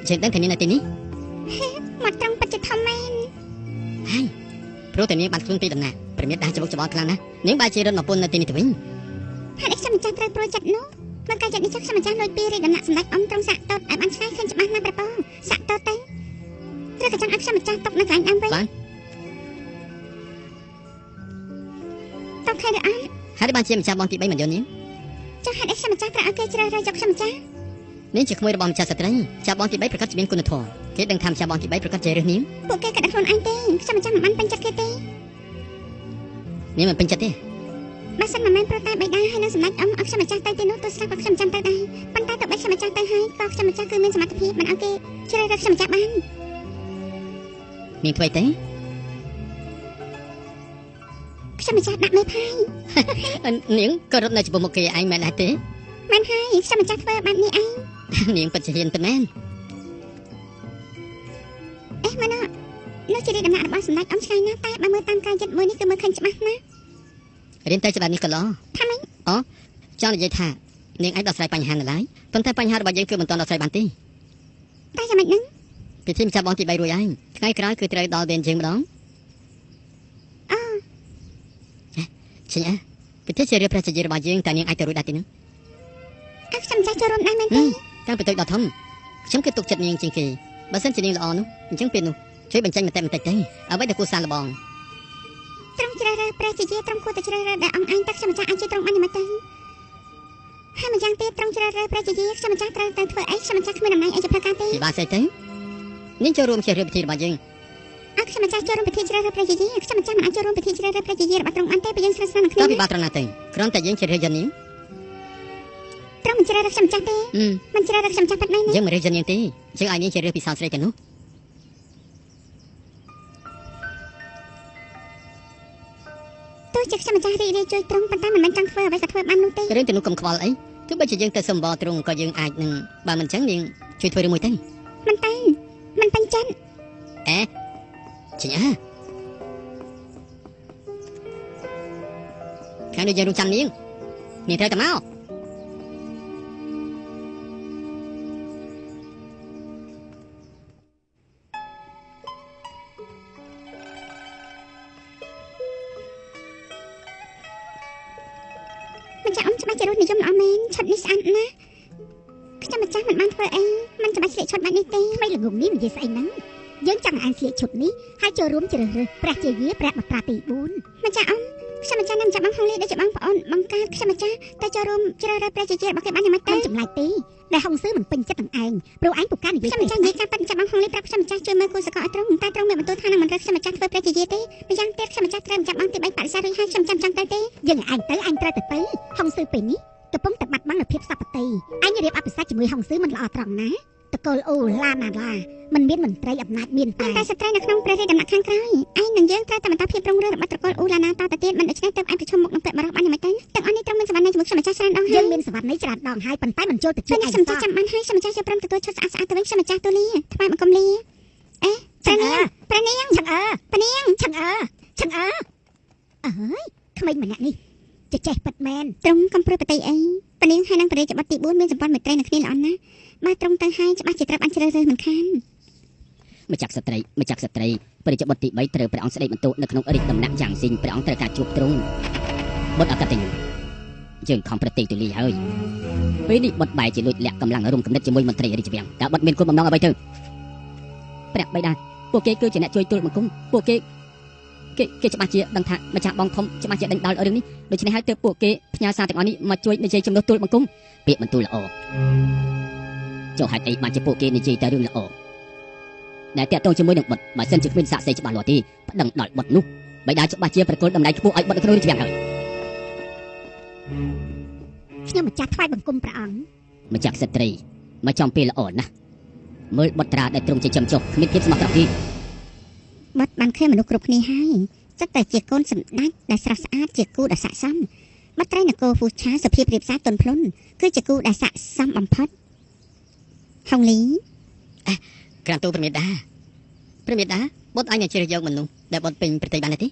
Chuyện đang thành niên là tên ní. Một trong bạch thầm men. Hai. Pro thành niên bạn phương tì đầm nè. Phải biết đã cho bốc cho bó khăn nè. Nếu ba chị đơn mà pôn là tên ní thì vinh. Hãy để xem trang pro chặt nó. Mà cái chặt đi chắc xem trang đôi pi đầm nè sầm lách ông trong sạc tốt em ăn sai khen chụp ăn nam bờ sạc tốt đấy. Rồi cái trang áp xem trang tóc nó cái ăn với. Tóc hay được ăn. Hai đứa bạn chị mình cha bong tị bay mình vô nhé. Cho hãy để xem trang tra ok chơi rồi dọc xem trang. Nếu chỉ không ai bong cha sạch đấy, cha bong tị bayประกาศbiếnคุณธรcái đừng tham cha bong tị bayประกาศchơi níu. Bộ cái cả đặt luôn anh tê, xem trang mình ăn bánh chặt cái tê. Nếu mình bánh chặt tê. Bác xem mà men pro tay bay đai hay nó sầm lách ông xem trang tay tê nút tôi sang bác xem trang tay đai. Bánh tay tụi bay xem trang tay hay, có xem trang cứ men sầm lách thì mình ok chơi rồi xem trang bán. Miền thuê tê. Xem trang đặt mấy phai. Những cơ rốt này chỉ một kỳ anh mẹ lại tê. Men hay, xem trang phơi bạn đi anh. Những bật hiện tên men. Ê mà nó chỉ đi đầm nạ bác sầm lách ông sai nó tay 30 tăng ca giật mới ní cứ mới khinh chấm má. Đến tay cho bạn Nicola. Tham anh. Cho là vậy thà. Nhưng anh đọc saiបញ្ហានៅឡើយ ប៉ុន្តែបញ្ហារបស់យើងគឺមិនទាន់ដោះស្រាយបានទេ តែយ៉ាងម៉េចនឹង ពីធីមចាប់បងទី3រួចហើយថ្ងៃក្រោយគឺត្រូវដល់វេនយើងម្ដងឈិញពីធីជារៀបព្រះជារបស់យើងតើនាងអាចទៅរួចដែរទេនឹងអើខ្ញុំចាស់ចូលរួមដែរមែនទេ តាំងពីតូចដល់ធំខ្ញុំគឺទុកចិត្តនាងជាងគេបើសិនជានាងល្អនោះអញ្ចឹងពេលនោះជួយបញ្ចេញបន្តិចទៅអ្វីដែលគួរសាឡបងត្រង់ជ្រើសរើសព្រះជាត្រង់គួរតែជ្រើសរើសដែលអង្គឯងតាក់ខ្ញុំចាស់អាចជួយត្រង់បានយ៉ាងម៉េចទៅហើយម្យ៉ាងទៀតត្រង់ជ្រើសរើសព្រះជាខ្ញុំចាស់ត្រូវតែធ្វើអីខ្ញុំចាស់គ្មានតំណែងអីជាប្រការទេពីបានស្អីទៅនាងចូលរួមជារៀបពិធីរបស់យើងអើខ្ញុំចាស់ចូលរួមពិធីជ្រើសរើសព្រះជាខ្ញុំចាស់មិនអាចចូលរួមពិធីជ្រើសរើសព្រះជារបស់ត្រង់បានទេបើយើងស្និទ្ធស្នាលនឹងគ្នាតើពីបានត្រង់ណាទៅគ្រាន់តែយើងជ្រើសរើសនាងត្រង់មិនជ្រើសរើសខ្ញុំចាស់ទេមិនជ្រើសរើសខ្ញុំចាស់ប៉ិតមែនទេយើងមិនរើសនាងទេយើងឲ្យនាងជ្រើសរើសពីសោស្រីទៅនោះទោះជាខ្ញុំចាស់រីករាយជួយត្រង់ប៉ុន្តែមិនមែនចង់ធ្វើអ្វីក៏ធ្វើបាននោះទេរឿងទៅនោះកុំខ្វល់អីទោះបីជាយើងទៅសំបត្រង់ក៏យើងអាចនឹងបើមិនអញ្ចឹងនាងជួយធ្វើរឿងមួយទៅមិនតែមិនពេញចិត្តឈិញខាងនេះយើងរងចាំនាងត្រូវតែមកមិនចាស់ច្បាស់ជារត់និយមល្អមែនឆាត់នេះស្អាតណាស់ខ្ញុំម្ចាស់មិនបានធ្វើអីមិនច្បាស់ស្លៀកឈុតបែបនេះទេមិនល្ងងនេះនិយាយស្អីហ្នឹងយើងចង់អានស្លៀកឈុតនេះហើយចូលរួមជ្រើសរើសព្រះជាយាព្រះបត្រាទី4ម្ចាស់ខ្ញុំម្ចាស់នឹងចាប់បងហងលីដូចជាបងប្អូនបង្កើតខ្ញុំម្ចាស់តែចូលរួមជ្រើសរើសព្រះជាយារបស់គេបានយ៉ាងម៉េចទៅចម្លែកទេដែលហងសឺមិនពេញចិត្តនឹងឯងព្រោះឯងពូកានិយាយខ្ញុំម្ចាស់និយាយការប៉ិនចាប់បងហងលីប្រាប់ខ្ញុំម្ចាស់ជួយមើលគូសកលឲ្យត្រង់តែត្រង់មានបន្ទូលថានឹងមិនរើសខ្ញុំម្ចាស់ធ្វើព្រះជាយាទេម្យ៉ាងទៀតខ្ញុំម្ចាស់ត្រូវចាប់បងទី3បរិស័ទរួចហើយខ្ញុំចាំចង់ទៅទេយើងឯងទៅឯងត្រូវទៅហងសឺពេលនេះកំពុងតែបាត់បង់នូវភាពសព្វតីអញរៀបអភិសេកជាមួយហុងស៊ឺមិនល្អត្រង់ណាតកូលអូឡាណាឡាមិនមានមន្ត្រីអំណាចមានតែស្ត្រីនៅក្នុងព្រះរាជដំណាក់ខាងក្រោយឯងនឹងយើងត្រូវតែបន្តភាពរុងរឿងរបស់តកូលអូឡាណាតទៅទៀតមិនដូច្នេះទៅឯងប្រឈមមុខនឹងពាក់បរោះបានយ៉ាងម៉េចទៅទាំងអស់នេះត្រង់មានសវណ្ណជាមួយខ្ញុំម្ចាស់ច្រើនដងហើយយើងមានសវណ្ណនេះច្រើនដងហើយប៉ុន្តែមិនចូលទៅជួយឯងខ្ញុំចាំបានហើយខ្ញុំម្ចាស់យកព្រមទទួលឈុតស្អាតស្អាតទៅវិញខ្ញុំម្ចាស់ទូលាថ្វាយបង្គំលាព្រះនាងឆឹងអើយក្មេងម្នាក់នេះចេះប៉ិតមែនត្រង់កំព្រួយបតីអីព្រះនាងហើយនឹងព្រះរាជបុត្រទី4មានសម្ព័ន្ធមេត្រីនៅគ្នាល្អណាស់បើត្រង់ទៅហើយច្បាស់ជាត្រូវបានជ្រើសរើសមិនខានម្ចាស់ស្ត្រីព្រះរាជបុត្រទី3ត្រូវព្រះអង្គស្ដេចបន្ទោនៅក្នុងរាជដំណាក់យ៉ាងស៊ីងព្រះអង្គត្រូវការជួបទ្រង់បុត្រអកតញ្ញូយើងខំប្រតិទូលីហើយពេលនេះបុត្របែរជាលួចលាក់កម្លាំងរួមគំនិតជាមួយមន្ត្រីរាជវាំងតើបុត្រមានគោលបំណងអ្វីទៅព្រះបិតាពួកគេគឺជាអ្នកជួយទូលបង្គំពួកគេច្បាស់ជាដឹងថាម្ចាស់បងធំច្បាស់ជាដេញដោលរឿងនេះដូច្នេះហើយទើបពួកគេផ្ញើសារទាំងអស់នេះមកជួយនិយាយជំនួសទូលបង្គំពាក្យបន្ទូលល្អចុះហេតុអីបានជាពួកគេនិយាយតែរឿងល្អដែលតាក់ទងជាមួយនឹងបុត្របើសិនជាគ្មានសាក្សីច្បាស់លាស់ទេប្តឹងដល់បុត្រនោះបិតាច្បាស់ជាប្រគល់តំណែងខ្ពស់ឲ្យបុត្រនៅក្នុងរាជវាំងហើយខ្ញុំម្ចាស់ថ្វាយបង្គំព្រះអង្គម្ចាស់ស្ត្រីមកចំពេលល្អណាស់មើលបុត្រាដែលទ្រង់ចិញ្ចឹមចុះគ្មានភាពស្មោះត្រង់ទេបាត់បានឃើញមនុស្សគ្រប់គ្នាហើយសិតតែជាកូនសម្ដេចដែលស្រស់ស្អាតជាគូដែលស័ក្តិសមបាត់ត្រីនគរហ្វូឆាសុភាពរៀបសារទន់ភ្លន់គឺជាគូដែលស័ក្តិសមបំផុតហុងលីក្រានទូព្រះមេដាបុត្រអញជ្រើសយកមនុស្សដែលបុត្រពេញប្រតិបត្តិបានទេ